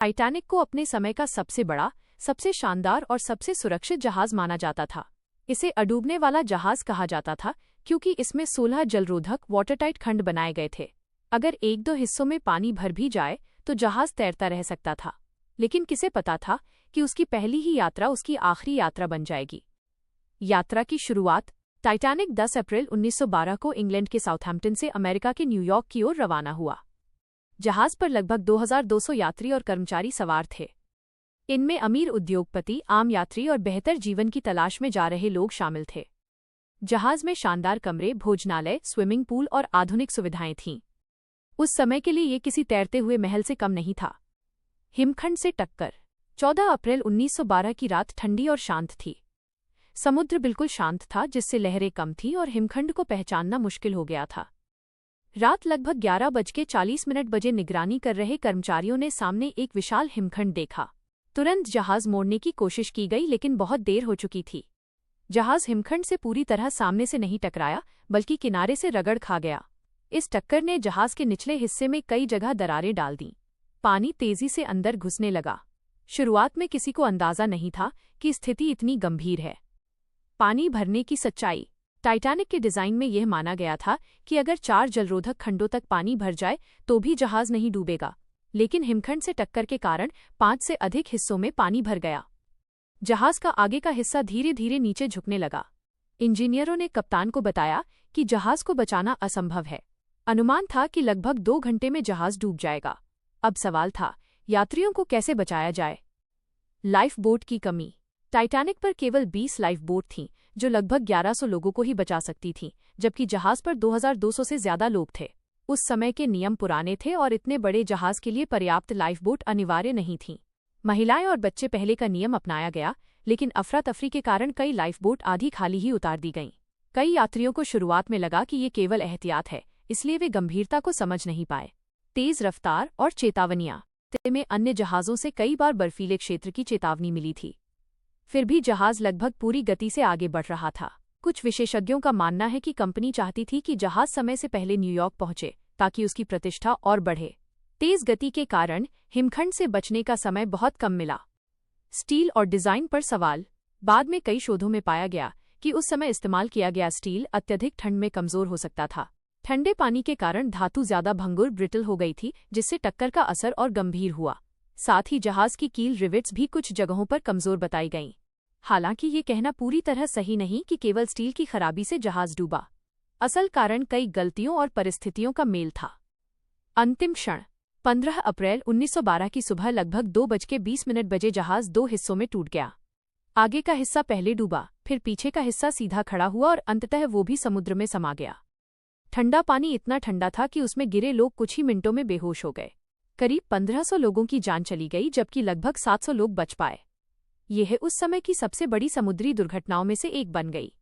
Titanic को अपने समय का सबसे बड़ा, सबसे शानदार और सबसे सुरक्षित जहाज माना जाता था। इसे अडूबने वाला जहाज कहा जाता था क्योंकि इसमें 16 जलरोधक वाटरटाइट खंड बनाए गए थे। अगर एक दो हिस्सों में पानी भर भी जाए तो जहाज तैरता रह सकता था। लेकिन किसे पता था कि उसकी पहली ही यात्रा उसकी आखिरी यात्रा बन जाएगी। यात्रा की शुरुआत। टाइटैनिक 10 अप्रैल 1912 को इंग्लैंड के साउथहैम्पटन से अमेरिका के न्यूयॉर्क की ओर रवाना हुआ। जहाज पर लगभग 2200 यात्री और कर्मचारी सवार थे। इनमें अमीर उद्योगपति, आम यात्री और बेहतर जीवन की तलाश में जा रहे लोग शामिल थे। जहाज में शानदार कमरे, भोजनालय, स्विमिंग पूल और आधुनिक सुविधाएं थीं। उस समय के लिए ये किसी तैरते हुए महल से कम नहीं था। हिमखंड से टक्कर। 14 अप्रैल 1912 की रात ठंडी और शांत थी। समुद्र बिल्कुल शांत था, जिससे लहरें कम थीं और हिमखंड को पहचानना मुश्किल हो गया था। रात लगभग 11:40 बजे निगरानी कर रहे कर्मचारियों ने सामने एक विशाल हिमखंड देखा। तुरंत जहाज मोड़ने की कोशिश की गई, लेकिन बहुत देर हो चुकी थी। जहाज हिमखंड से पूरी तरह सामने से नहीं टकराया, बल्कि किनारे से रगड़ खा गया। इस टक्कर ने जहाज के निचले हिस्से में कई जगह दरारें डाल दीं। पानी तेजी से अंदर घुसने लगा। शुरुआत में किसी को अंदाजा नहीं था कि स्थिति इतनी गंभीर है। पानी भरने की सच्चाई। टाइटैनिक के डिजाइन में यह माना गया था कि अगर 4 जलरोधक खंडों तक पानी भर जाए तो भी जहाज नहीं डूबेगा, लेकिन हिमखंड से टक्कर के कारण 5 से अधिक हिस्सों में पानी भर गया। जहाज का आगे का हिस्सा धीरे धीरे नीचे झुकने लगा। इंजीनियरों ने कप्तान को बताया कि जहाज को बचाना असंभव है। अनुमान था कि लगभग 2 घंटे में जहाज डूब जाएगा। अब सवाल था, यात्रियों को कैसे बचाया जाए। लाइफ बोट की कमी। टाइटैनिक पर केवल 20 लाइफ बोट थीं, जो लगभग 1100 लोगों को ही बचा सकती थीं, जबकि जहाज पर 2200 से ज्यादा लोग थे। उस समय के नियम पुराने थे और इतने बड़े जहाज के लिए पर्याप्त लाइफ बोट अनिवार्य नहीं थीं। महिलाएं और बच्चे पहले का नियम अपनाया गया, लेकिन अफरा तफरी के कारण कई लाइफ बोट आधी खाली ही उतार दी गईं। कई यात्रियों को शुरुआत में लगा कि ये केवल एहतियात है, इसलिए वे गंभीरता को समझ नहीं पाए। तेज रफ्तार और चेतावनियां। में अन्य जहाजों से कई बार बर्फीले क्षेत्र की चेतावनी मिली थी, फिर भी जहाज लगभग पूरी गति से आगे बढ़ रहा था। कुछ विशेषज्ञों का मानना है कि कंपनी चाहती थी कि जहाज समय से पहले न्यूयॉर्क पहुंचे, ताकि उसकी प्रतिष्ठा और बढ़े। तेज गति के कारण हिमखंड से बचने का समय बहुत कम मिला। स्टील और डिजाइन पर सवाल। बाद में कई शोधों में पाया गया कि उस समय इस्तेमाल किया गया स्टील अत्यधिक ठंड में कमजोर हो सकता था। ठंडे पानी के कारण धातु ज्यादा भंगुर, ब्रिटल हो गई थी, जिससे टक्कर का असर और गंभीर हुआ। साथ ही जहाज की कील रिवेट्स भी कुछ जगहों पर कमजोर बताई गईं। हालांकि ये कहना पूरी तरह सही नहीं कि केवल स्टील की खराबी से जहाज डूबा। असल कारण कई गलतियों और परिस्थितियों का मेल था। अंतिम क्षण। 15 अप्रैल 1912 की सुबह लगभग 2:20 बजे जहाज 2 हिस्सों में टूट गया। आगे का हिस्सा पहले डूबा, फिर पीछे का हिस्सा सीधा खड़ा हुआ और अंततः वो भी समुद्र में समा गया। ठंडा पानी इतना ठंडा था कि उसमें गिरे लोग कुछ ही मिनटों में बेहोश हो गए। करीब 1500 लोगों की जान चली गई, जबकि लगभग 700 लोग बच पाए। यह उस समय की सबसे बड़ी समुद्री दुर्घटनाओं में से एक बन गई।